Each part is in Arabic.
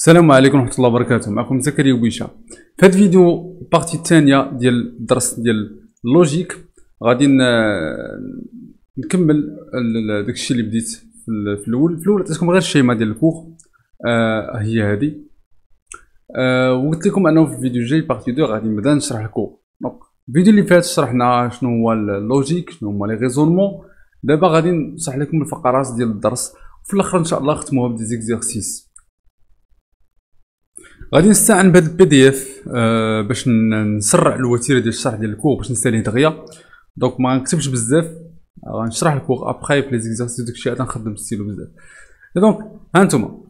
السلام عليكم ورحمة الله وبركاته. معكم زكريا بويشة. في هذا الفيديو البارتي الثانية ديال الدرس ديال اللوجيك غادي نكمل داكشي اللي بديت في الاول عطيتكم غير الشيمه ديال الكور. هي هذه. وقلت لكم انه في الفيديو الجاي بارتي 2 غادي نبدا نشرح الكور. دونك الفيديو اللي فات شرحنا شنو هو اللوجيك، شنو هما لي ريزونمون. دابا غادي نشرح لكم الفقرات ديال الدرس، وفي الاخر ان شاء الله ختموها بدي زيكزيرسيس. غادي نستعن بهذا البي دي اف باش نسرع الوتيره ديال الشرح ديال الكور باش نساليه دغيا. دونك ما غنكتبش بزاف، غنشرح الكور ابخي في لي زيكزيرسيس داكشي عاد نخدم الستيلو بزاف. دونك ها نتوما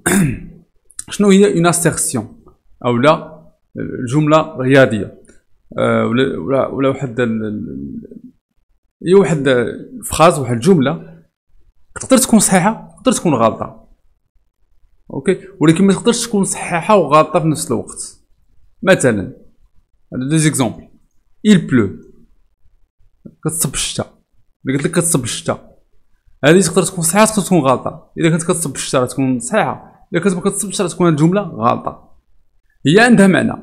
شنو هي اون اسيرسيون اولا الجمله رياضيه، ولا واحد الفراز، واحد الجمله تقدر تكون صحيحه تقدر تكون غلطه، اوكي، ولكن ما تقدرش تكون صحيحه وغلطه في نفس الوقت. مثلا دي زيكزامبل، il pleut، كتصب الشتا. الا قلت لك كتصب الشتا هذه تقدر تكون صحيحه تقدر تكون غلطه. اذا كنت كتصب الشتا راه تكون صحيحه، اذا كنت ما كتصبش راه تكون الجمله غلطه. هي عندها معنى،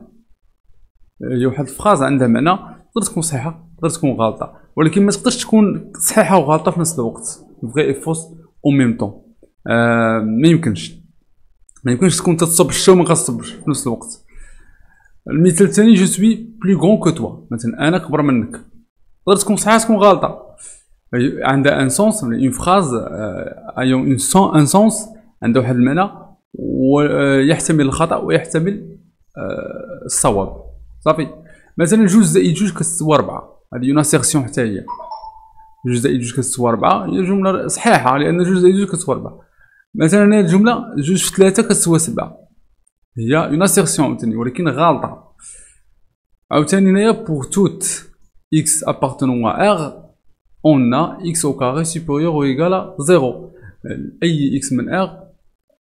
هي واحد الفراز عندها معنى، تقدر تكون صحيحه تقدر تكون غلطه، ولكن ما تقدرش تكون صحيحه وغلطه في نفس الوقت. فغي اي فوس او ميم طون. ما يمكنش تكون تتصب الشتا وما كتصبش في نفس الوقت. المثال الثاني، جو سوي بلو غران كو توا، مثلا انا كبر منك، تقدر تكون صحيحه تكون غلطه. عندها ان سونس، اون فراز ايون ان سونس، عندها واحد المعنى ويحتمل الخطا ويحتمل الصواب. صافي. مثلا 2+2 كتساوي 4، هذه اون اسيرسيون حتى هي. 2+2 كتساوي 4 هي جمله صحيحه لان 2+2 كتساوي 4. مثلا هنا الجمله 2+3 كتساوي 7، هي اون اسيرسيون عاوتاني ولكن غالطه. عاوتاني هنايا بور توت x appartenant à R on a x au carré supérieur ou égal à 0. اي x من R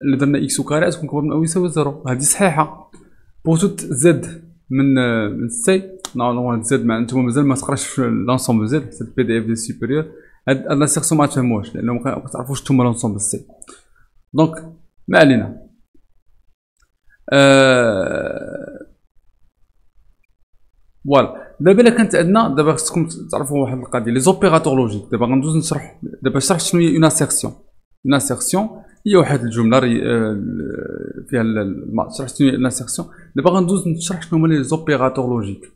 اللي درنا x au carré تكون كبر من او يساوي 0، هذه صحيحه. بور توت z من c نورمال z مع نتوما مازال ما تقراش لونسومبل z حتى البي دي اف ديال سوبيريور. هاد لاسيرسيون ما تفهموهاش لانه ما كتعرفوش نتوما لونسومبل c. دونك ما علينا. فوالا. دابا الا كانت عندنا، دابا خصكم تعرفوا واحد القضيه، لي زوبيراتور لوجيك. دابا غندوز نشرح، دابا شرحت شنو هي اون اسيرسيون. اون اسيرسيون هي واحد الجمله فيها شرحت شنو هي اون اسيرسيون. دابا غندوز نشرح شنو هما لي زوبيراتور لوجيك.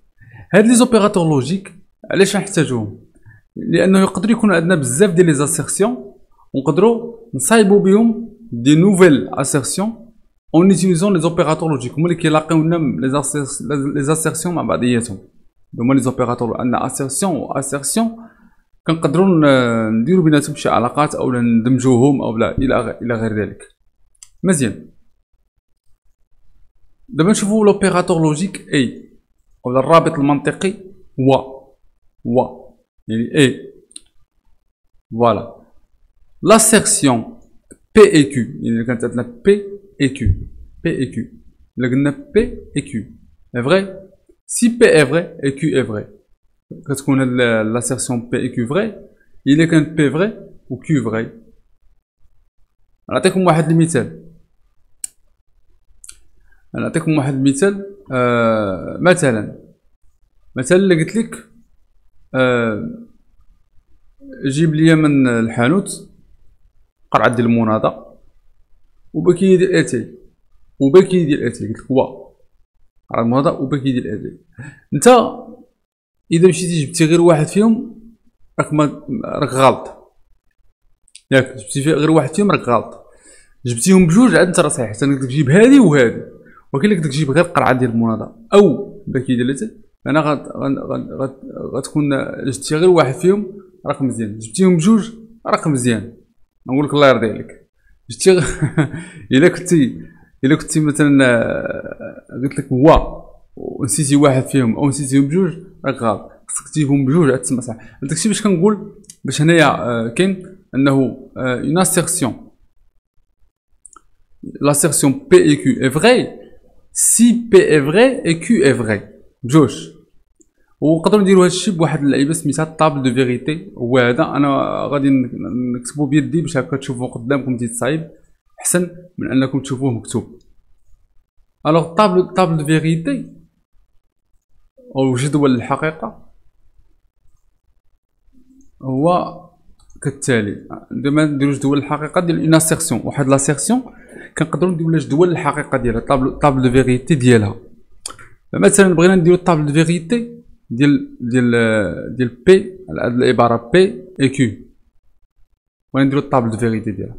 هاد لي زوبيراتور لوجيك علاش نحتاجوهم؟ لانه يقدر يكون عندنا بزاف ديال لي زاسيرسيون ونقدروا نصايبوا بهم دي نوفيل اسيرسيون اون utilisant لي زوبيراتور لوجيك. هما اللي كيلاقيو لنا لي زاسيرسيون مع بعضياتهم. هما لي زوبيراتور، عندنا اسيرسيون و اسيرسيون كنقدروا نديروا بيناتهم شي علاقات او ندمجوهم او لا الى غير ذلك. مزيان. دابا نشوفوا لوبيراتور لوجيك اي ولا الرابط المنطقي و يعني اي. فوالا. لاسيرسيون بي اي كيو، يعني كانت عندنا بي اي كيو، بي اي كيو، الا قلنا بي اي كيو اي فري، سي بي اي فري اي كيو اي فري، كتكون لاسيرسيون بي اي كيو فري الا كان بي فري و كيو فري. نعطيكم واحد المثال. مثلا الا قلت لك جيب لي من الحانوت قرعه ديال المناضه وباكيه ديال اتاي وباكيه ديال اتاي. قلت لك وا قرعه المناضه وباكيه ديال اتاي. انت اذا مشيتي جبتي غير واحد فيهم راك غلط، ياك جبتي غير واحد فيهم راك غلط. جبتيهم بجوج عاد انت راه صحيح. انا قلت لك جيب هذه وهذه، ولكن قلت لك جيب غير قرعه ديال المناضه او باكيه ديال اتاي، انا غتكون جبتي غير واحد فيهم راك مزيان، جبتيهم بجوج راك مزيان. نقول لك الله يرضي عليك. جبتي الا كنتي مثلا قلت لك هو ونسيتي واحد فيهم او نسيتيهم بجوج راك غلط. خصك تجيبهم بجوج عاد تسمى صح. داكشي باش كنقول باش هنايا كاين انه اون اسيرسيون، l'assertion P et Q est vraie si P est vrai et Q est vrai بجوج. ونقدروا نديروا هادشي بواحد اللعيبه سميتها طابل دو فيغيتي. هو هذا انا غادي نكتبو بيدي باش هكا تشوفوه قدامكم تيتصايب احسن من انكم تشوفوه مكتوب. الوغ طابل دو فيغيتي او جدول الحقيقة هو كالتالي. دابا نديرو جدول الحقيقة ديال اون اسيرسيون، واحد لاسيرسيون كنقدرو نديرو لها جدول الحقيقة ديالها، طابل دو فيغيتي ديالها. مثلا بغينا نديرو طابل دو فيغيتي ديال بي، هاد العبارة بي اي كيو، بغينا نديرو طابل دو فيغيتي ديالها.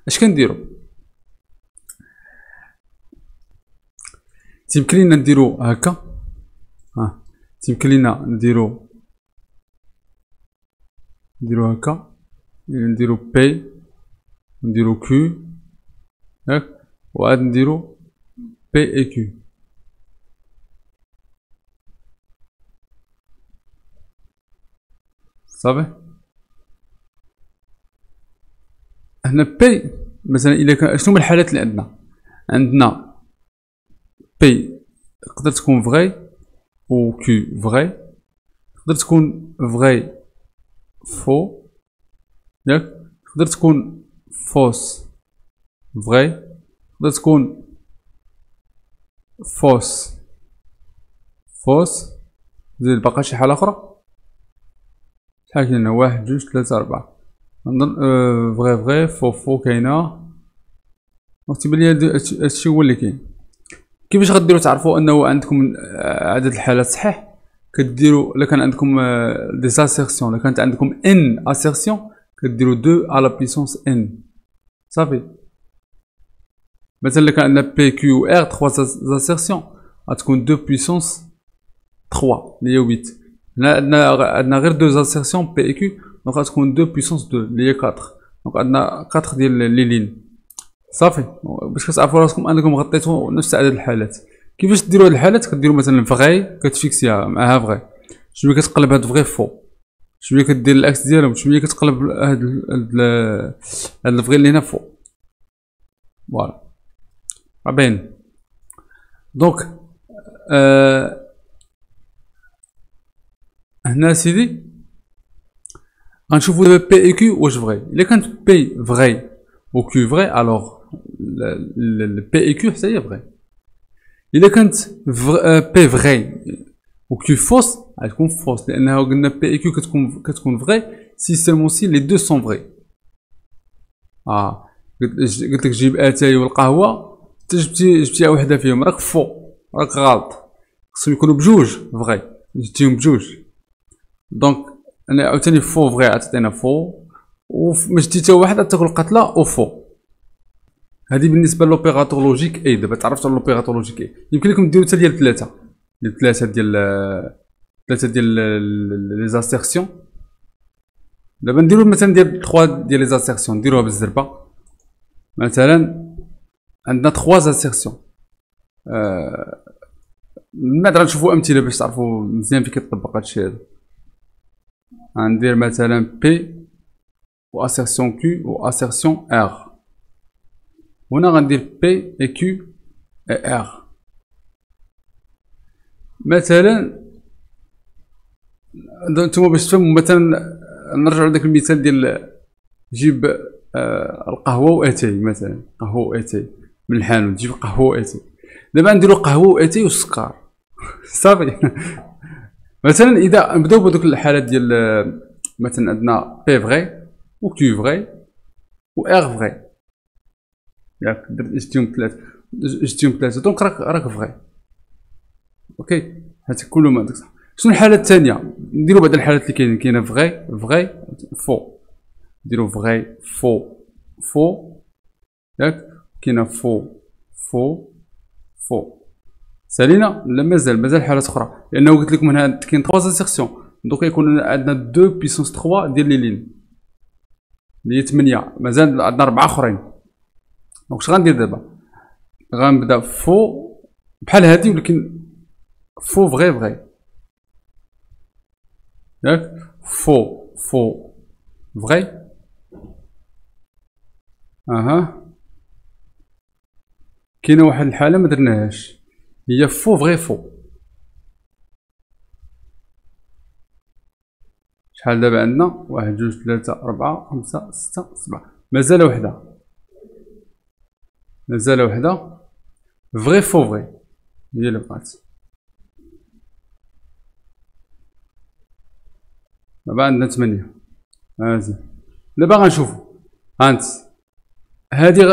اش كنديرو؟ تيمكن لينا نديرو هكا، تيمكن لينا نديرو هكا، نديرو بي نديرو كيو ياك، وعاد نديرو بي اي كيو. صافي. هنا بي مثلا الا كان شنو هما الحالات اللي عندنا بي تقدر تكون فغي و كيو فغي، تقدر تكون فغي فو ياك، تقدر تكون فوس فغي، تقدر تكون فوس زيد باقا شي حالة أخرى. شحال كاين هنا؟ واحد جوج ثلاثة ربعة، نظن فغي فو كاينة. تيبان ليا هادشي هو اللي كاين. كيفاش غديرو تعرفو انه عندكم عدد الحالات صحيح؟ كديرو الا كان عندكم دي اسيرسيون، الا كانت عندكم ان اسيرسيون كديرو 2 على بيسونس ان. صافي. مثلا الا كان عندنا بي كيو ار 3 اسيرسيون غتكون 2 بيسونس 3 اللي هي 8. هنا عندنا غير 2 اسيرسيون بي اي كيو، دونك غتكون 2 بيسونس 2 اللي هي 4. دونك عندنا 4 ديال لي لين. صافي. باش كتعرفوا راسكم انكم غطيتوا نفس عدد الحالات. كيفاش ديروا هاد الحالات؟ كديروا مثلا فغي كتفيكسيها معها فغي، شويه كتقلب هاد فغي فوق، شويه كدير الاكس ديالهم، شويه كتقلب هاد الفغي اللي هنا فوق. فوالا باين. دونك هنا سيدي غنشوفو دابا بي اي كيو واش فغي. الا كانت بي فغي و كيو فغي الوغ بي اي كيو حتى هي فغي. الا كانت بي فغي و كيو فوس غتكون فوس، لانها قلنا بي اي كيو كتكون فغي سي سيرمون سي لي دو سون فغي. قلت لك جيب اتاي والقهوه، انت جبتيها وحده فيهم راك فو، راك غلط. خصهم يكونوا بجوج فغي، جبتيهم بجوج. دونك انا عاوتاني فو فغي عطينا فو، وما جبتي حتى واحد تاكل قتله او فو. هذه بالنسبه لوبيراتور لوجيك اي. دابا تعرفت على لوبيراتور لوجيك اي. يمكن لكم ديروا حتى ديال ثلاثه ديال لي زاسيرسيون. دابا نديرو مثلا ديال 3 ديال لي زاسيرسيون، نديروها بالزربه. مثلا عندنا 3 زاسيرسيون، من بعد غنشوفو امثله باش تعرفوا مزيان فين كيطبق هادشي هذا. غندير مثلا بي و اسيرسيون كيو و اسيرسيون ار. هنا غندير بي اي كيو اي ار. مثلا نتوما باش تفهموا، مثلا نرجعو لداك المثال ديال جيب القهوه واتاي. مثلا قهوه واتاي من الحانوت، جيب قهوه واتاي. دابا نديرو قهوه واتاي والسكر. صافي. مثلا اذا نبداو بهذوك الحالات ديال مثلا عندنا بي فغي و كيو فغي و ار فغي، ياك جبتيهم ثلاثه دونك راك فغي. اوكي، هادشي كله ما عندك صح. شنو الحاله الثانيه؟ نديرو بعد الحالات اللي كاينه فغي فو، نديرو فغي فو ياك، كاينه فو سالينا. لا مازال حالات اخرى، لانه قلت لكم هنا كاين 3 انسيرسيون، دونك يكون عندنا 2 بيسونس 3 ديال لي لين اللي هي 8. مازال عندنا 4 اخرين. دونك اش غندير دابا؟ غنبدا فو بحال هادي، ولكن فو فغي ياك، فو فغي. كاينه واحد الحاله ما درناهاش، هي فو فغي فو. شحال دابا عندنا؟ 1 2 3 4 5 6 7. مازال وحده. فغي فو فغي هي اللي بقات. دابا عندنا 8 هازي. دابا غنشوفو هانت هادي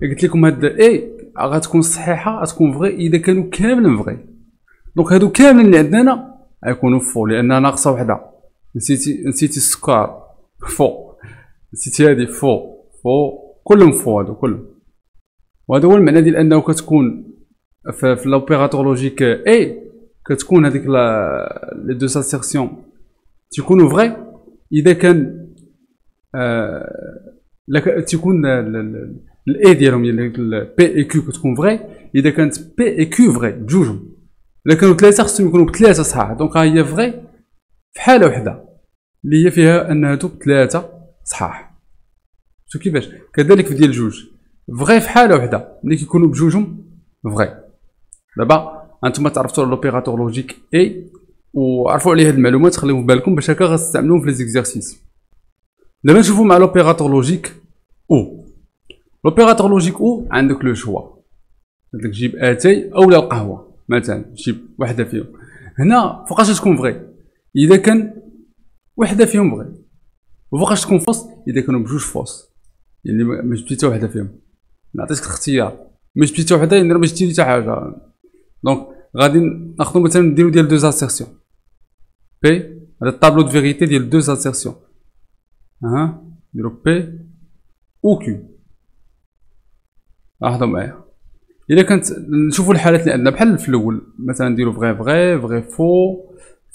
قلت لكم هاد اي غتكون صحيحه، غتكون فغي اذا كانوا كاملين فغي. دونك هادو كاملين اللي عندنا غيكونوا فو لانها ناقصه وحده. نسيتي السكر فو، نسيتي هادي فو كلهم فو هادو كلهم. وهذا هو المعنى ديال انه كتكون في لوبيراتور لوجيك اي كتكون هذيك لي دو ساسيرسيون تيكونوا فغي اذا كان تيكون الاي ديالهم هي بي اي كيو كتكون فغي اذا كانت بي اي كيو فغي بجوجهم. الا كانوا ثلاثه خصهم يكونوا بثلاثه صحاح. دونك ها هي فغي في حاله وحده اللي هي فيها ان هادو بثلاثه صحاح. شو كيفاش كذلك في ديال جوج فغي في حاله وحده ملي كيكونوا بجوجهم فغي. دابا انتم تعرفتوا لوبيراتور لوجيك اي وعرفوا عليه هاد المعلومات، خليوهم في بالكم باش هكا غتستعملوهم في لي زيكزارسيس. دابا نشوفوا مع لوبيراتور لوجيك او. لوبيراتور لوجيك او عندك لو شوا، عندك جيب اتاي اولا القهوه مثلا، جيب وحده فيهم. هنا فوقاش تكون فغي اذا كان وحده فيهم فغي، وفوقاش تكون فوس اذا كانوا بجوج فوس، يعني ما جبتي حتى وحده فيهم. نعطيك الاختيار، ما جبتي حتى وحده يعني ما جبتي حتى حاجه. دونك غادي ناخذ مثلا نديرو ديال دو اسيرسيون بي، هذا الطابلو دو فيغيتي ديال دو اسيرسيون. نديرو بي او كيو. لاحظوا معايا الا كانت نشوفوا الحالات اللي عندنا بحال في الاول، مثلا نديرو فغي فغي فغي فو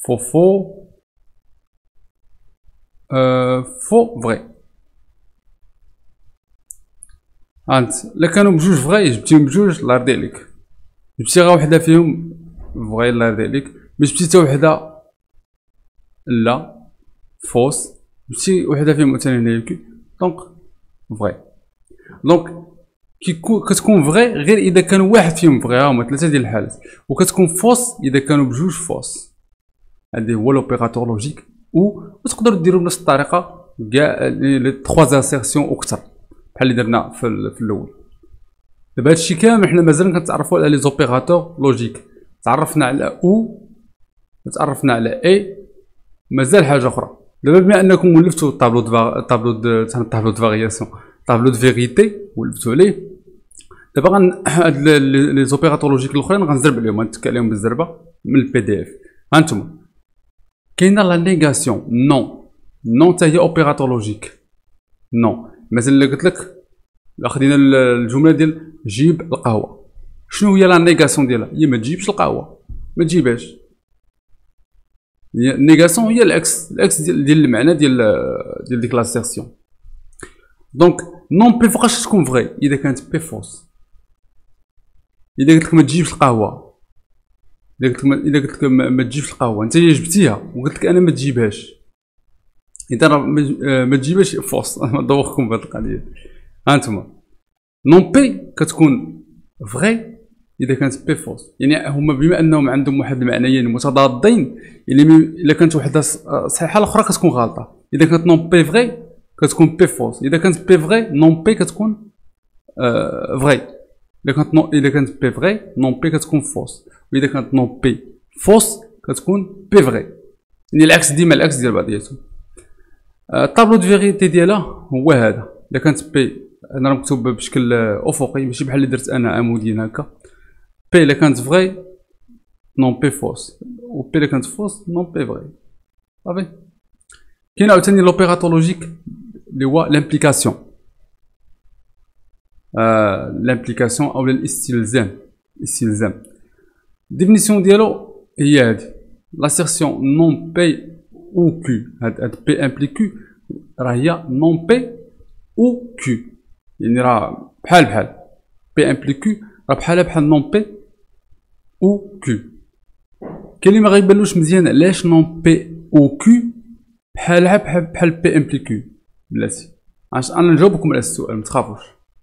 فو فو فو فغي. هانت الا كانوا بجوج فغي جبتيهم بجوج الله يرضي عليك، جبتي غير وحده فيهم فغي الله يرضي عليك، ما جبتي حتى وحده لا فوس، جبتي وحده فيهم مثلا هنايا كي دونك فغي. دونك كتكون فغي غير اذا كانوا واحد فيهم فغي، هما ثلاثه ديال الحالات، وكتكون فوس اذا كانوا بجوج فوس. هذا هو لوبيراتور لوجيك وتقدروا ديروا بنفس الطريقه كاع لي 3 اسيرسيون اكثر بحال اللي درنا في الاول. دابا هادشي كامل حنا مازال كنتعرفوا على لي زوبيراتور لوجيك. تعرفنا على او، تعرفنا على اي، مازال حاجه اخرى. دابا بما انكم ولفتوا الطابلو دو فارياسيون طابلو دو فيغيتي ولفتوا عليه، دابا هاد لي زوبيراتور لوجيك الاخرين غنزرب عليهم، غنتكا عليهم بالزربه من البي دي اف. هانتوما كاينه لا نيغاسيون نون حتى هي اوبيراتور لوجيك نون. مثلا اللي قلت لك خدينا الجمله ديال جيب القهوه، شنو هي لا نيغاسيون ديالها؟ هي ما تجيبش القهوه، ما تجيبهاش. النيغاسيون هي الاكس ديال المعنى ديال ديك لاسيرسيون. دونك نون بي فوقاش تكون فغي اذا كانت بي فوس. اذا قلت لك ما تجيبش القهوه، اذا قلت لك ما تجيبش القهوه انت هي جبتيها وقلت لك انا ما تجيبهاش، اذا ما تجيبهاش فوس. ندوخكم بهاد القضيه. هانتوما نون بي كتكون فغي اذا كانت بي فوس، يعني هما بما انهم عندهم واحد المعنيين متضادين، يعني الا كانت وحده صحيحه الاخرى كتكون غلطه. اذا كانت نون بي فغي كتكون بي فوس، اذا كانت بي فغي نون بي كتكون فغي، اذا كانت بي فغي نون بي كتكون فوس، واذا كانت نون بي فوس كتكون بي فغي، يعني العكس ديما العكس ديال بعضياتهم. الطابلو دو فيغيتي ديالها هو هذا. اذا كانت بي انا راه مكتوب بشكل افقي ماشي بحال اللي درت انا عموديا هكا. بي الا كانت فغي نون بي فوس، و بي الا كانت فوس نون بي فغي. صافي. كاين عاوتاني لوبيراتور لوجيك اللي هو لامبليكاسيون. لامبليكاسيون او الاستلزام. الديفينيسيون ديالو هي هادي: لاسيرسيون نون بي او كيو. هاد بي امبلي كيو راه هي نون بي او كيو، يعني راه بحال بي امبلي كيو راه بحال نون بي او كيو. كاين اللي ما غيبانلوش مزيان علاش نون بي او كيو بحال بي امبلي كيو. بلاتي علاش انا نجاوبكم على السؤال، متخافوش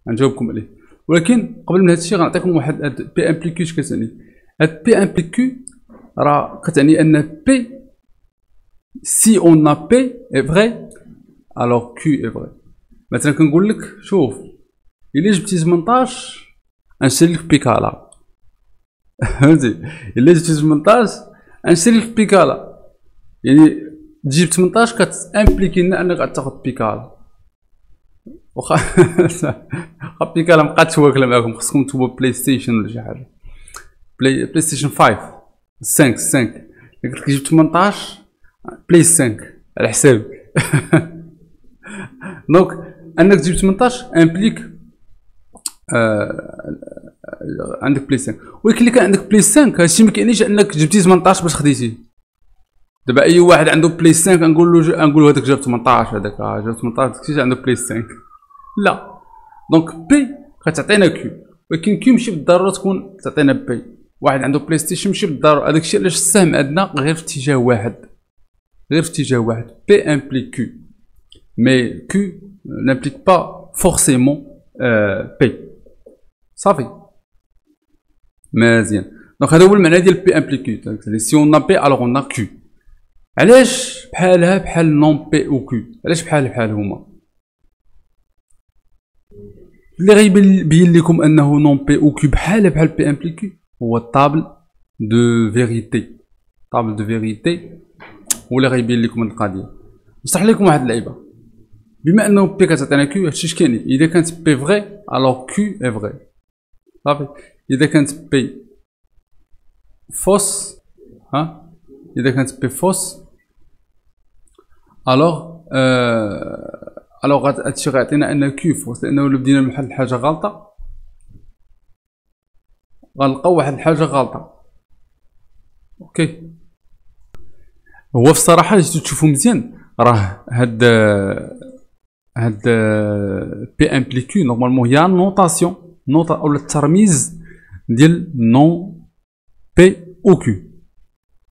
نجاوبكم عليه. ولكن قبل من هادشي غنعطيكم واحد هاد بي امبلي كيو اش كتعني. هاد بي امبلي كيو راه كتعني ان بي سي اون ا بي اي فغي الوغ كيو اي فغي. مثلا كنقول لك شوف الا جبتي 18 غنشري لك بيكالا، فهمتي؟ الا جبتي 18 غنشري لك بيكالا، يعني تجيب 18 كتامبليكي لنا انك غتاخد بيكالا. واخا بيكالا مبقاتش واكله معاكم، خصكم تبوا بلاي ستيشن ولا شي حاجه. بلاي ستيشن 5 قلت لك جبت 18 بلاي 5 على حسابك. دونك انك تجيب 18 امبليك عندك بلاي 5. ولكن اللي كان عندك بلاي 5 هادشي ما كيعنيش انك جبتي 18 باش خديتيه. دابا اي واحد عنده بلاي 5 نقول له هذاك جاب 18، هذاك جاب 18 داكشي عنده بلاي 5. لا، دونك بي كتعطينا كيو، ولكن كيو ماشي بالضروره تكون تعطينا بي. واحد عنده بلاي ستيشن ماشي بالضروره، هذاك الشيء علاش السهم عندنا غير في اتجاه واحد، بي امبليك كيو، مي كيو n'implique pas forcément P. صافي مزيان. دونك هذا هو المعنى ديال بي امبليك كيو. سي اون بي الوغ اون كيو. علاش بحالها بحال نون بي او كيو؟ علاش بحال هما؟ اللي غيبين لكم انه نون بي او كيو بحال بي امبليك كيو هو الطابل دو فيريتي. هو اللي غيبين لكم القضيه. نشرح لكم واحد اللعيبه. بما انه بي كتعطينا كيو، هادشي اش كاين؟ اذا كانت بي فغي الوغ كيو اي فغي. صافي. اذا كانت بي فوس، اذا كانت بي فوس الوغ هادشي غيعطينا ان كيو فوس، لانه الا بدينا من واحد الحاجه غلطه غنلقاو واحد الحاجه غلطه. اوكي. هو في الصراحه جيتو تشوفوا مزيان، راه هاد بي امبليك كيو نورمالمون هي نوطاسيون ولا الترميز ديال نون بي او كيو.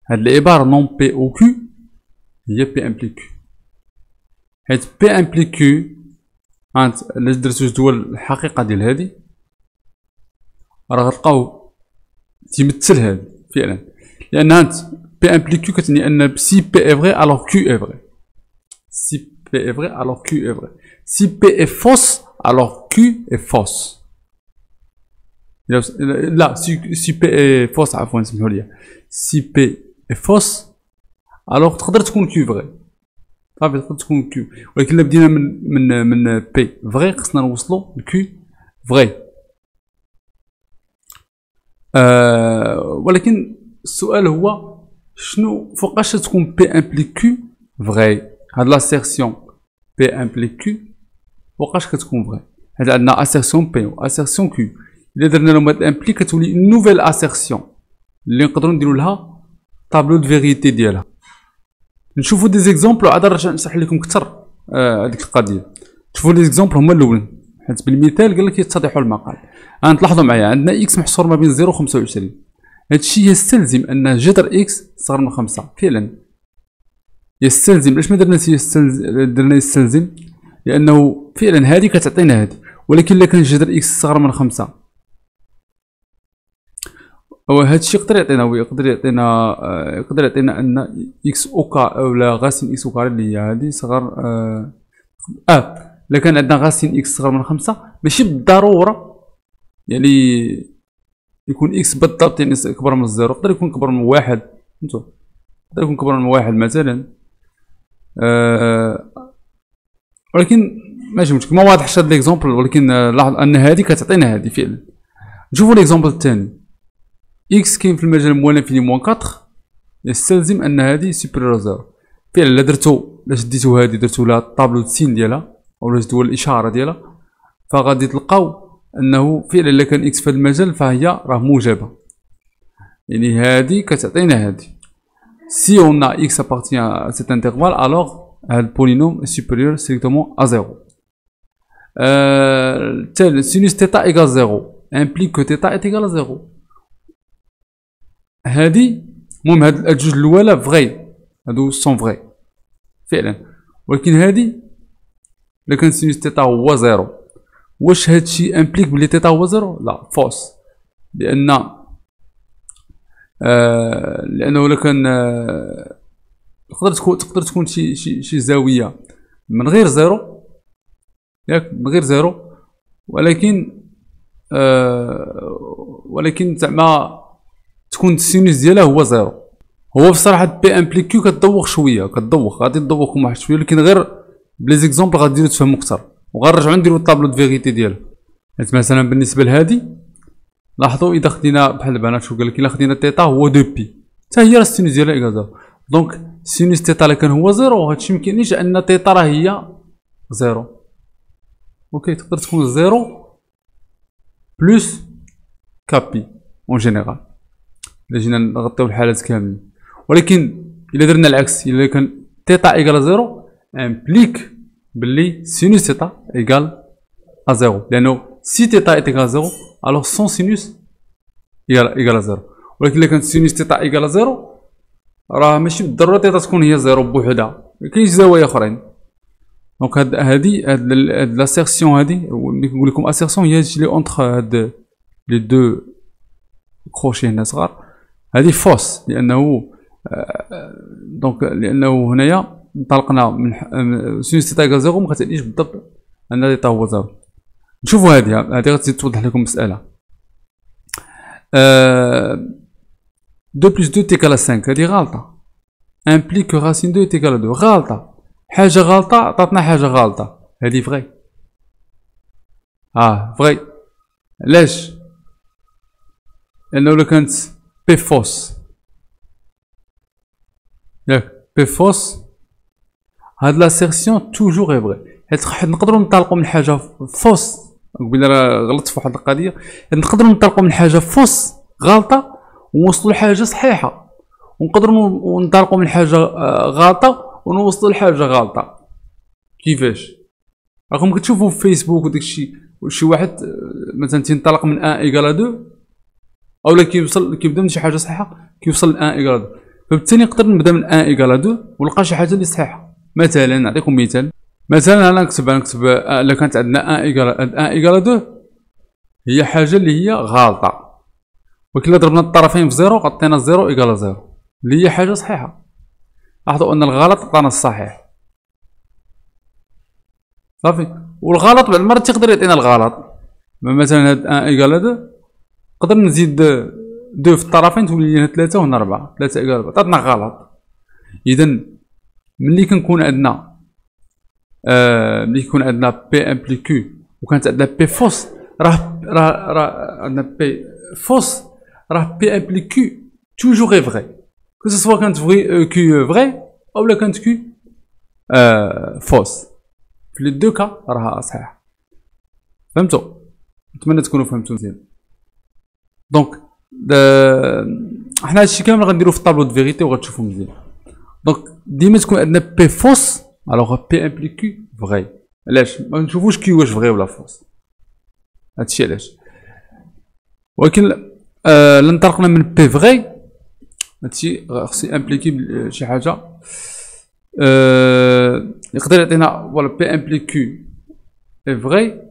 هاد العباره نون بي او كيو هي بي امبليك كيو، حيت بي امبليك كيو الا درتو جدول الحقيقه ديال هادي راه غتلقاو تيمثل هادي فعلا، لان هانت بي امبليك كيو كتعني ان سي بي اي فغي الوغ كيو اي فغي. سي بي est vrai alors Q est vrai. Si P est fausse alors Q est fausse. لا si P est fausse عفوا سمحوا لي. Si P est fausse alors تقدر تكون Q vrai. صافي تقدر تكون Q، ولكن الا بدينا من P vrai خصنا نوصلو ل Q vrai. ولكن السؤال هو شنو فوقاش تكون P implique Q vrai؟ هاد لاسيرسيون بي امبليك كيو فوقاش كتكون فغي؟ هاد عندنا اسيرسيون بي و اسيرسيون كيو. الا درنا لهم هاد امبليك كتولي نوفيل اسيرسيون اللي نقدروا نديرو لها طابلو دو فيغيتي ديالها. نشوفو دي زيكزومبل وعاد نرجع نشرح لكم كثر هاديك القضيه. شوفوا لي زيكزومبل هما الاولين، حيت بالمثال قال لك يتضح المقال. تلاحظوا معايا عندنا اكس محصور ما بين 0 و 25. هادشي يستلزم ان جذر اكس صغر من 5. فعلا يستلزم. علاش ما درنا يستلزم؟ لانه فعلا هذه كتعطينا هذه، ولكن الا كان جذر اكس صغر من 5 هو هادشي يقدر يعطينا ان اكس او كار ولا غاسين اكس او كار اللي هي هذه صغر الا كان عندنا غاسين اكس صغر من 5 ماشي بالضروره يعني يكون اكس بالضبط يعني اكبر من الزيرو، يقدر يكون اكبر من 1. فهمتوا؟ يقدر يكون اكبر من 1 مثلا. ولكن ماشي مشكل، ما واضحش هاد ليكزومبل، ولكن لاحظ ان هذه كتعطينا هذه فعلا. نشوفوا ليكزومبل الثاني. اكس كاين في المجال موان انفيني موان 4 يستلزم ان هذه سوبيريور زيرو. فعلا الا شديتو هذه درتو لها طابلو السين ديالها اولا جدول الاشاره ديالها فغادي تلقاو انه فعلا الا كان اكس في هذا المجال فهي راه موجبه، يعني هذه كتعطينا هذه. Si on a x appartient à cet intervalle, alors le polynôme est supérieur strictement à 0. Tel sinus θ égale 0 implique que θ est égal à 0. هادي المهم هاد الجوج الاولى فغي، هادو سون فغي فعلا، ولكن هادي الا كان سينوس θ هو 0 واش هادشي امبليك بلي θ هو 0؟ لا، فوس. لانه الا كان تقدر تكون شي زاويه من غير زيرو، ياك من غير زيرو، ولكن زعما تكون السينوس ديالها هو زيرو. هو بصراحه بي امبليك كيو كتدوخ شويه، غادي تدوخكم واحد شويه، ولكن غير بلي زيكزومبل غاديرو تفهمو اكثر. وغنرجعو نديرو الطابلو دو فيغيتي ديالها. حيت مثلا بالنسبه لهادي لاحظوا اذا خدينا بحال دابا انا شو قال لك، الا خدينا تيتا هو دو بي حتى هي راه السينوس ديالها ايكال زيرو. دونك سينوس تيتا الا كان هو زيرو هادشي مكينيش ان تيتا راه هي زيرو. اوكي تقدر تكون زيرو بلوس كابي اون جينيرال الا جينا نغطيو الحالات كاملين. ولكن الا درنا العكس، الا كان تيتا ايكال زيرو امبليك بلي سينوس تيتا ايكال ا زيرو، لانه سي تيتا ايكال زيرو الوغ سون سينوس ايكال زيرو. ولكن الا كانت سينوس تيتا ايكال زيرو راه ماشي بالضروره تيتا تكون هي زيرو بوحدها، كاين زوايا اخرين. دونك هاد لاسيرسيون هادي ملي كنقول لكم اسيرسيون هي هادشي لي اونتر هاد لي دو كروشي هنا صغار، هادي فوس لانه دونك لانه هنايا انطلقنا من سينوس تيتا ايكال زيرو، مكتعنيش بالضبط ان تيتا هو زيرو. نشوفوا هادي غتزيد توضح لكم المساله. 2 plus 2 est égal à 5 هادي غالطة. implique que racine 2 est égal à 2 غالطة. حاجة غالطة عطاتنا حاجة غالطة، هادي فغي. فغي. علاش؟ لأنه لو كانت بي فوس، ياك بي فوس هاد لاسيرسيون توجور اي فغي. حيت نقدرو ننطلقو من حاجة فوس، قبيله راه غلطت في واحد القضية، نقدرو ننطلقو من حاجة فوس غالطة ونوصلوا لحاجه صحيحه، ونقدروا ننطلقوا من حاجه غلطه ونوصلوا لحاجه غلطه. كيفاش؟ راكم كتشوفوا في فيسبوك وداكشي شي واحد مثلا تينطلق من 1 ايكال 2 اولا كيبدا من شي حاجه صحيحه كيوصل ل 1 ايكال 2، فبالتالي نقدر نبدا من 1 ايكال 2 ونلقى شي حاجه اللي صحيحه. مثلا نعطيكم مثال، مثلا انا نكتب الا كانت عندنا 1 ايكال 2 هي حاجه اللي هي غلطه، ولكن الا ضربنا الطرفين في زيرو عطينا زيرو ايكال زيرو اللي هي حاجه صحيحه. لاحظوا ان الغلط عطانا الصحيح صافي، والغلط بعض المرات تيقدر يعطينا الغلط. مثلا هاد 1 ايكال 2 نقدر نزيد 2 في الطرفين تولي لنا 3 وهنا 4، 3 ايكال 4 عطاتنا غلط. اذا ملي كنكون عندنا بي امبلي كيو وكانت عندنا بي فوس، راه عندنا بي فوس، راه بي امبلي كيو توجور اي فغي، كو سوا كانت فغي كيو فغي او لا كانت كيو فوس، في لي دو كا راها صحيحه. فهمتوا؟ نتمنى تكونوا فهمتوا مزيان. دونك حنا هادشي كامل غنديرو في الطابلو دو فيغيتي وغتشوفوا مزيان. دونك ديما تكون عندنا بي فوس الوغ بي امبلي كيو فغي. علاش؟ ما نشوفوش كيو واش فغي ولا فوس، هادشي علاش. ولكن الا انطلقنا من بي فغي هادشي خصني امبليكي شي حاجه يقدر يعطينا ولا بي امبلي كيو اي فغي،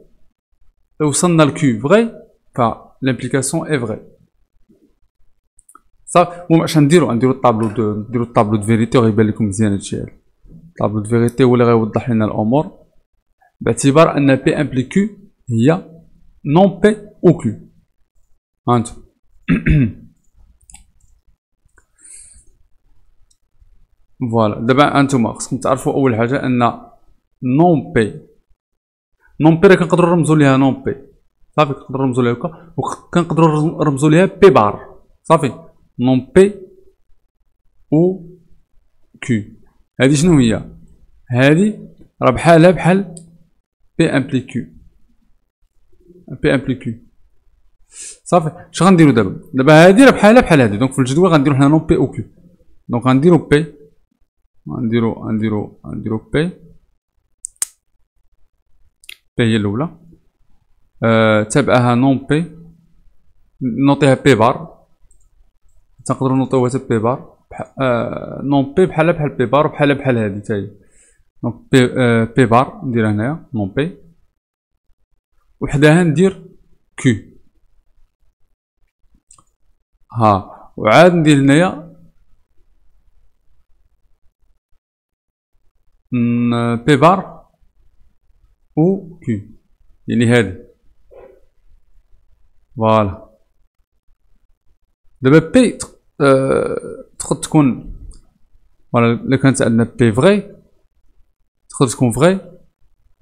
وصلنا لكيو فغي فلامبليكاسيون اي فغي صافي. المهم اش نديرو الطابلو دو فيريتي وغيبان لكم مزيان هادشي. الطابلو دو فيريتي هو اللي غيوضح لنا الامور باعتبار ان بي امبلي كيو هي نون بي او كيو. هانتو فوالا. دابا هانتوما خصكم تعرفوا اول حاجه ان نون بي راه كنقدروا نرمزوا ليها نون بي صافي، كنقدروا نرمزوا ليها هكا، وكنقدروا نرمزوا ليها بي بار صافي. نون بي او كيو هادي شنو هي؟ هادي راه بحالها بحال بي امبلي كيو صافي. اش غنديرو دابا هادي راه بحالها بحال هادي، دونك في الجدول غنديرو حنا نون بي او كيو. دونك غنديرو بي، غنديرو بي هي الاولى، تابعها نون بي، نوطيها بي بار، تنقدروا نوطيوها حتى بي بار. نون بي بحالها بحال بي بار وبحالها بحال هادي حتى هي. دونك بي بار نديرها هنايا نون بي، وحداها ندير كيو وعاد ندير هنايا بي بار و كيو، يعني هادي فوالا دابا بي تقدر تكون فوالا الا كانت عندنا بي فغي تقدر تكون فغي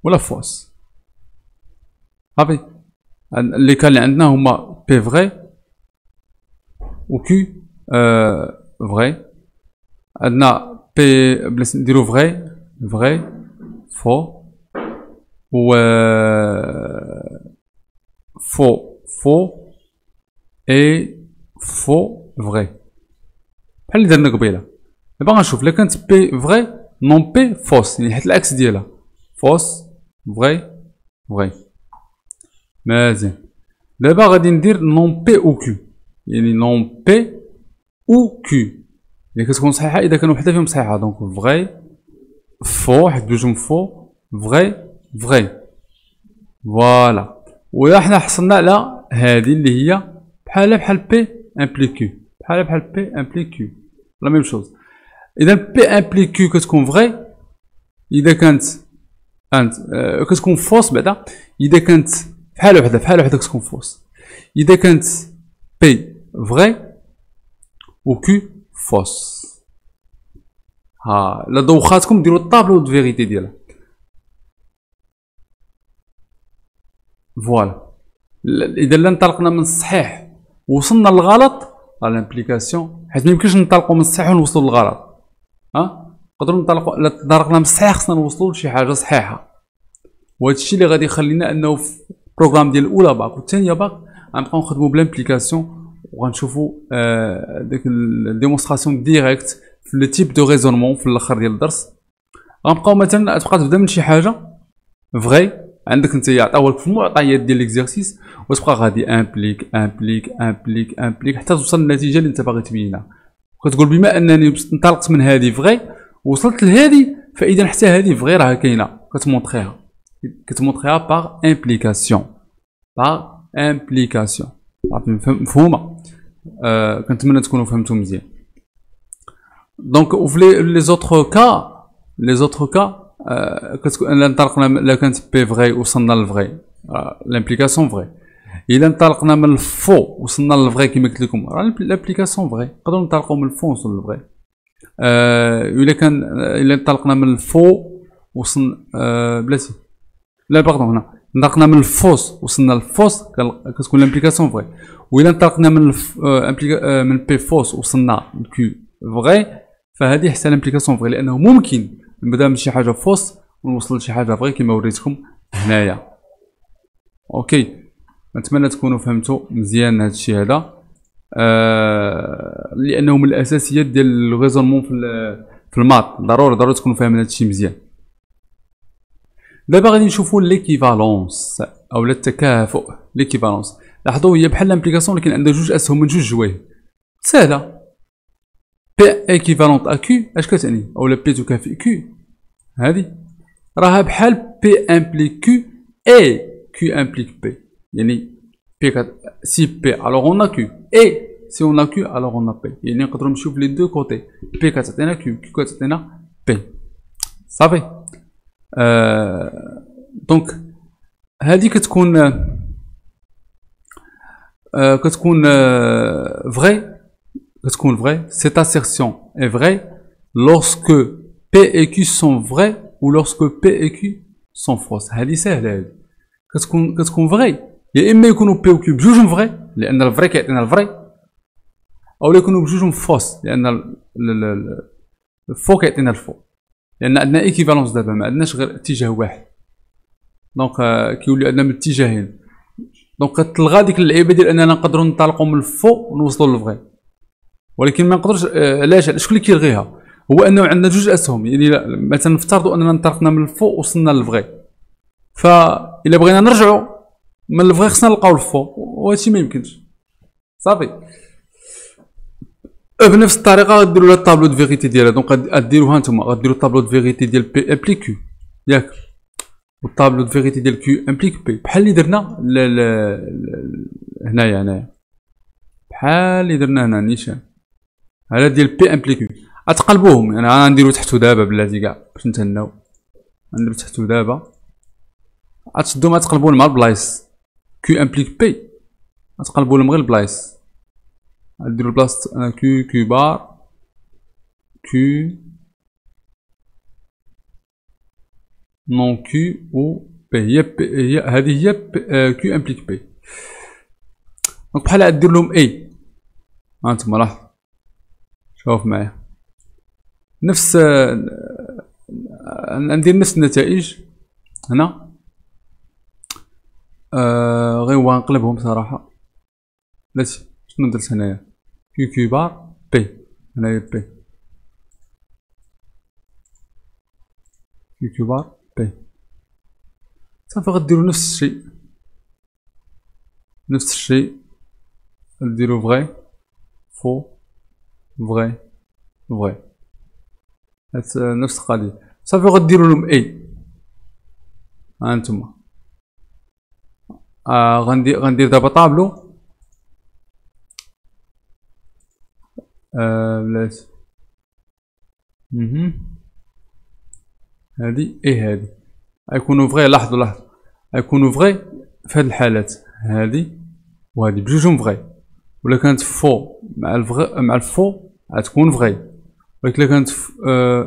ولا فوس. صافي اللي كان اللي عندنا هما بي فغي و كيو فغي. عندنا بي بلاش نديرو فغي فغي فو و فو اي فو فغي بحال اللي درنا قبيله. دابا غنشوف الا كانت بي فغي نون بي فوس، يعني حيت العكس ديالها فوس فغي فغي. مزيان. دابا غادي ندير نون بي او كيو، يعني نون بي او كيو اللي كتكون صحيحه اذا كانوا وحده فيهم صحيحه. دونك فغي فو حيت بجوجهم فو فغي فغي فوالا. ولا حنا حصلنا على هذه اللي هي بحال بي امبلي كيو، بحال بي امبلي كيو لا ميم شوز. اذا بي امبلي كيو كتكون فغي اذا كانت كتكون فوس بعدا اذا كانت بحال وحده كتكون فوس اذا كانت بي فغي و كيو فوس. ها لا دوخاتكم ديروا الطابلو دو فيغيتي ديالها. فوالا اذا لا انطلقنا من الصحيح وصلنا للغلط لامبليكاسيون، حيت ميمكنش ننطلقوا من الصحيح ونوصلوا للغلط. نقدروا ننطلقوا الا انطلقنا من الصحيح خصنا نوصلوا لشي حاجه صحيحه. وهذا الشيء اللي غادي يخلينا انه في البروغرام ديال الاولى باك والثانيه باك غنبقاو نخدموا بلامبليكاسيون وغنشوفوا ديك الديمونستراسيون ديريكت في لو تيب دو ريزونمون في الاخر ديال الدرس. غنبقاو مثلا تبقى تبدا من شي حاجه فغي عندك انت عطاوها لك في المعطيات ديال ليكزيرسيس وتبقى غادي امبليك حتى توصل للنتيجه اللي انت باغي تبينها. كتقول بما انني انطلقت من هذه فغي وصلت لهذه فاذا حتى هذه فغي راه كاينه. كتمونطريها باغ امبليكاسيون مفهومه. كنتمنى تكونوا فهمتوا مزيان. دونك وفي لي زوتر كا كتكون انطلقنا الا كانت بي فغي وصلنا للفغي لامبليكاسيون فغي. الا انطلقنا من الفو وصلنا للفغي كما قلت لكم لامبليكاسيون فغي. نقدروا ننطلقوا من الفو ونوصلوا للفغي. الا انطلقنا من الفو وصلنا بلاتي لا باردون هنا انطلقنا من الفوس وصلنا للفوس كتكون لامبليكاسيون فغي. والا انطلقنا من بي فوس وصلنا لكيو فغي فهذه حتى لامبليكاسيون فغي، لانه ممكن نبدا من شي حاجه فوس ونوصل لشي حاجه فغي كما وريتكم هنايا. اوكي نتمنى تكونوا فهمتوا مزيان هذا الشيء هذا، لانه من الاساسيات ديال الريزونمون في المات. ضروري تكونوا فاهمين هذا الشيء مزيان. دابا غادي نشوفوا ليكيفالونس او التكافؤ. ليكيفالونس لاحظوا هي بحال لامبليكاسيون ولكن عندها جوج اسهم من جوج جوايه سهله. بي ايكيفالونت ا كيو اش كتعني؟ اولا بي تكافئ كيو هذه راها بحال بي امبليك كيو اي كيو امبليك بي. يعني بي سي بي الوغ اون ا كيو اي سي اون ا كيو الوغ اون ا بي. يعني نقدروا نمشيو في لي دو كوتي، بي كتعطينا كيو كتعطينا بي. صافي. دونك هذه كتكون فغي. كتكون فغي. Cette assertion est vraie lorsque P et Q sont vrais ou lorsque P et Q sont fausses. هذه سهلة هذه. كتكون فغي يا إما يكونوا P و Q بجوجهم فغي لأن الفري كيعطينا الفري، أو يكونوا بجوجهم فوس لأن الفو كيعطينا الفو. لأن عندنا إيكيفالونس دابا ما عندناش غير اتجاه واحد. دونك كيولي عندنا من اتجاهين. دونك كتلغى ديك اللعيبة ديال أننا نقدروا ننطلقوا من الفو ونوصلوا للفغي. ولكن ما نقدرش. علاش شكون اللي كيلغيها؟ هو انه عندنا جوج اسهم. يعني مثلا نفترضوا اننا انطلقنا من الفو وصلنا للفغي، فالا بغينا نرجعوا من الفغي خصنا نلقاو الفو وهادشي ما يمكنش. صافي. بنفس الطريقه غديروا لها الطابلو دو فيغيتي ديالها. دونك غديروها نتوما غديروا الطابلو دو فيغيتي ديال بي امبليك كيو ياك، والطابلو دو فيغيتي ديال كيو امبليك بي بحال اللي درنا هنايا بحال اللي درنا هنا نيشان هذا ديال بي امبليكيو. غتقلبوهم. يعني انا نديرو تحتو دابا بلاتي كاع باش نتهناو. نديرو تحتو دابا غتشدوهم غتقلبوهم مع البلايص. كيو امبليك بي غتقلبو لهم غير البلايص. غديرو بلاصة كيو كيو بار كيو نون كيو و بي. هي هذه هي كيو امبليك بي. دونك بحال غدير لهم اي. هانتوما لاحظوا، شوف معايا نفس ندير نفس النتائج هنا. غير هو نقلبهم صراحة. بلاتي شنو درت هنايا؟ كيو كيو بار بي، هنايا بي كيو كيو بار بي. صافي غديرو نفس الشيء، نفس الشيء غديرو فغي فو فغي فغي، نفس القضية. صافي غديرو لهم اي. هانتوما غندير دابا طابلو. بلاتي هادي اي هادي غيكونو فغي. لاحظوا غيكونو فغي في هاد الحالات، هادي وهادي بجوجهم فغي. ولا كانت فو مع الفغي مع الفو غتكون فغي، ولكن الا كانت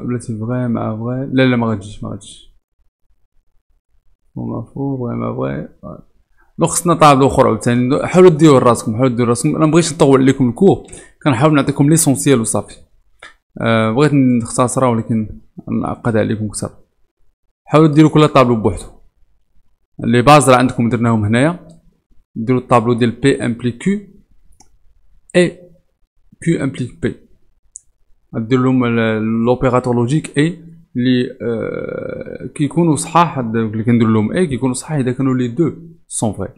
بلاتي فغي مع فغي لا ما غاتجيش فو مع فو فغي مع فغي. دونك خصنا طابلو اخر عاوتاني. حاولوا ديروا راسكم، انا مبغيتش نطول عليكم الكور، كنحاول نعطيكم ليسونسيال وصافي. بغيت نختصرها ولكن نعقد عليكم كثر. حاولوا ديروا كل طابلو بوحدو. لي باز راه عندكم درناهم هنايا. ديروا الطابلو ديال بي امبليك كيو اي كيو امبليك بي. غدير لهم لوبيراتور لوجيك اي اللي كيكونوا صحاح. اللي كندير لهم اي كيكونوا صحاح اذا كانوا لي دو سون فري.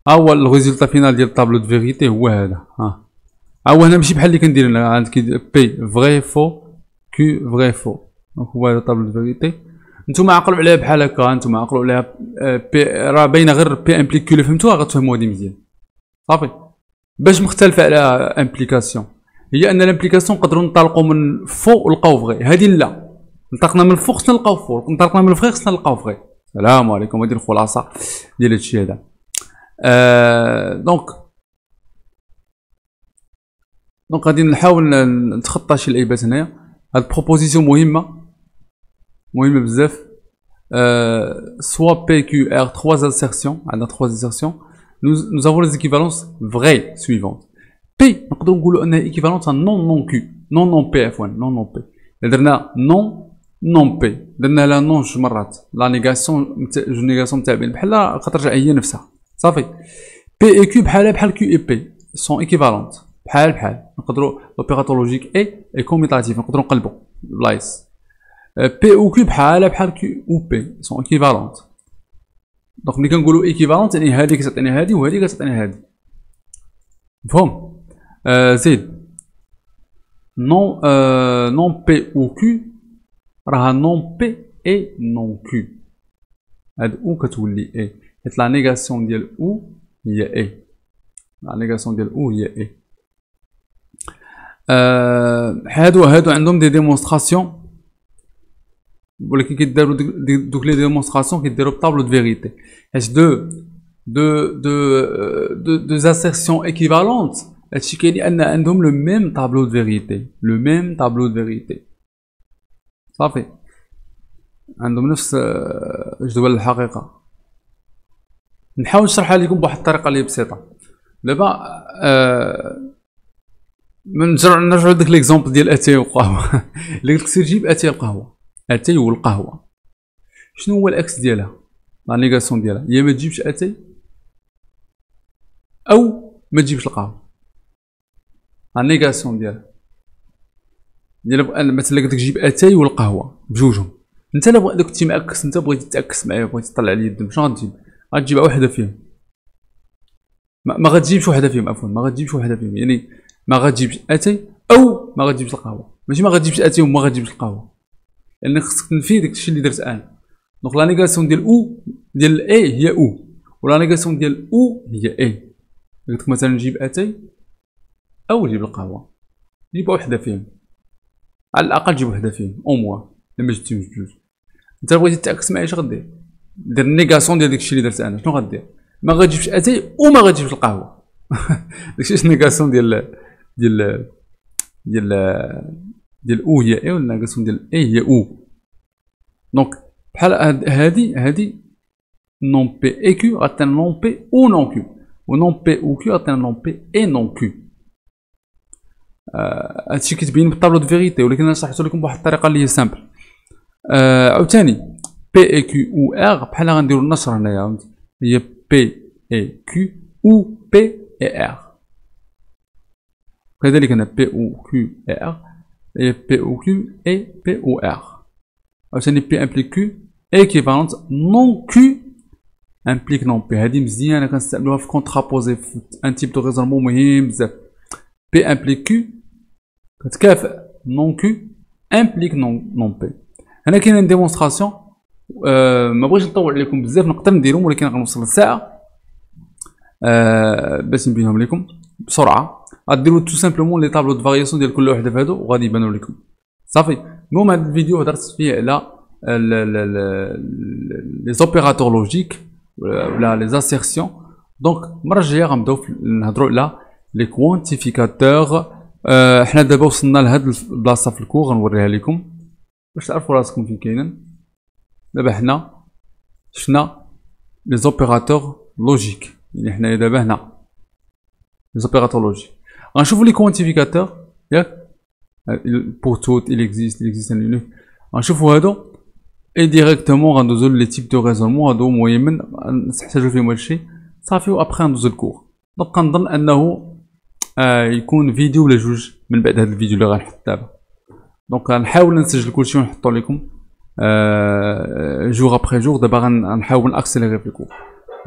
ها هو الريزولتا فينال ديال الطابلو دو فيغيتي هو هذا. ها هو هنا ماشي بحال اللي كندير هنا، عندك بي فغي فو كيو فغي فو. دونك هو هذا الطابلو دو فيغيتي. نتوما عقلوا عليها بحال هكا، نتوما عقلوا عليها بي راه باينه غير بي امبليك كيو. اللي فهمتوها غتفهموا هادي مزيان صافي. باش مختلفه على امبليكاسيون هي ان الامبليكاسيون نقدروا ننطلقوا من فو ولقاو فغي، هادي لا. انطلقنا من الفوق خصنا نلقاو فوق، انطلقنا من الفغي خصنا نلقاو فغي. السلام عليكم. هادي الخلاصه ديال هادشي هذا. دونك غادي نحاول نتخطى شي لعيبات هنايا. هاد بروبوزيسيون مهمه بزاف. soit P, Q, R, 3 insertions, on a 3 insertions, nous avons les équivalences vraies suivantes. P, on a équivalence à non Q, non P, F1, non P. درنا non P، درنا لا non جوج مرات. لا نيغاسيون تاع بين بحال خاطر هي نفسها صافي. P et Q بحال Q et P sont équivalentes بحال. نقدروا l'opérateur logique et commutatif نقدروا نقلبوا بلايص. P ou Q بحال Q ou P sont équivalentes. دونك ملي كنقولوا ايكيفالونت يعني هادي كتعطيني هادي وهادي كتعطيني هادي. مفهوم؟ زيد نون بي او كيو راها نون بي اي نون كيو. هاد او كتولي اي حيت لا نيغاسيون ديال او هي اي. لا نيغاسيون ديال او هي اي. هادو عندهم دي ديمونستراسيون ولكن كيداروا دوك لي ديمونستراسيون كيديروا بطابلو دو فيغيتي حيت دو assertions équivalentes. هادشي كيعني ان عندهم لو ميم طابلو دو فيغيتي. صافي عندهم نفس جدول الحقيقه. نحاول نشرحها لكم بواحد الطريقه اللي بسيطه. دابا نرجعو لداك ليكزومبل ديال اتاي وقهوه. اللي قلت لك سير جيب اتاي وقهوه. اتاي والقهوه شنو هو الاكس ديالها؟ لا نيغاسيون ديالها يا ما تجيبش اتاي او ما تجيبش القهوه. لا نيغاسيون ديالها مثلا قلت لك جيب اتاي والقهوه بجوجهم. انت الا كنتي معكس، انت بغيتي تاكس معايا، بغيتي تطلع لي الدم، شنو غتجيب؟ غتجيب وحده فيهم. ما غتجيبش وحده فيهم، عفوا ما غتجيبش وحده فيهم، يعني ما غتجيبش اتاي او ما غتجيبش القهوه. ماشي ما غتجيبش اتاي وما غتجيبش القهوه، لان خصك تنفي داكشي اللي درت انا. دونك لا نيغاسيون ديال او ديال اي هي او، ولا نيغاسيون ديال او هي اي. قلت لك مثلا جيب اتاي او جيب القهوه، جيب وحده فيهم على الاقل، جيب وحده فيهم او موا. الا ما جبتيهمش بجوج، انت بغيتي تعكس معايا اش غدير؟ دير نيغاسيون ديال داكشي اللي درت انا. شنو غدير؟ ما غتجيبش اتاي وما غتجيبش القهوه. داكشي النيغاسيون ديال ديال ديال او هي اي والنيغاسيون ديال اي هي او. دونك بحال هادي نون بي اي كيو غتعطينا نون بي او نون كيو، و نون بي او كيو غتعطينا نون بي اي نون كيو. هادشي كيتبين بالطابلو دو فيغيتي، ولكن انا شرحتو لكم بواحد الطريقه اللي هي سامبل. عاوتاني بي اي كيو او ار بحال غنديرو النشر هنايا، هي بي اي كيو او بي اي ار. كذلك هنا بي او كيو اي ار هي بي او كيو اي بي او ار. عاوتاني بي امبليك كيو ايكيفالونت نون كيو امبليك نون بي. هادي مزيانه كنستعملوها في كونترابوزي في ان تيب دو ريزونمون مهم بزاف. بي امبليك كيو كتكافئ نون كيو امبليك نون بي. هنا كاين ديمونستراسيون ما بغيتش نطول عليكم بزاف، نقدر نديرهم ولكن غنوصل للساعه باش نبينهم لكم بسرعه. غديروا تو سامبلومون لي طابلو دو فارياسيون ديال كل وحده في هادو وغادي يبانوا لكم صافي. المهم هذا الفيديو هضرت فيه على لي زوبيراتور لوجيك ولا لي زاسيرسيون. دونك المره الجايه غنبداو نهضروا على لي كوانتيفيكاتور. حنا دابا وصلنا لهاد البلاصه في الكور غنوريها لكم باش تعرفوا راسكم فين كاينين. دابا حنا شفنا لي زوبيراتور لوجيك، يعني حنايا دابا هنا لي زوبيراتور لوجيك. غنشوفوا لي كوانتيفيكاتور ياك pour tout il existe un unique. غنشوفوا هادو اي ديريكتومون غندوزو لي تيب دو ريزونمون هادو مهمين نحتاجو فيهم هادشي صافي، وابخي غندوزو الكور. دونك كنظن انه يكون فيديو ولا جوج من بعد هاد الفيديو اللي غنحط دابا. دونك غنحاول نسجل كلشي ونحطو لكم جور ابخي جور. دابا غنحاول ناكسيليري في الكور.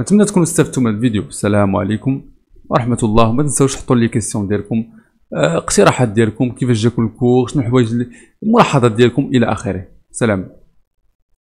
نتمنى تكونوا استفدتوا من الفيديو. السلام عليكم ورحمه الله. ما تنساوش تحطوا لي كيسيون ديالكم، اقتراحات ديالكم، كيفاش جاكم الكور، شنو الحوايج الملاحظات ديالكم الى اخره. سلام.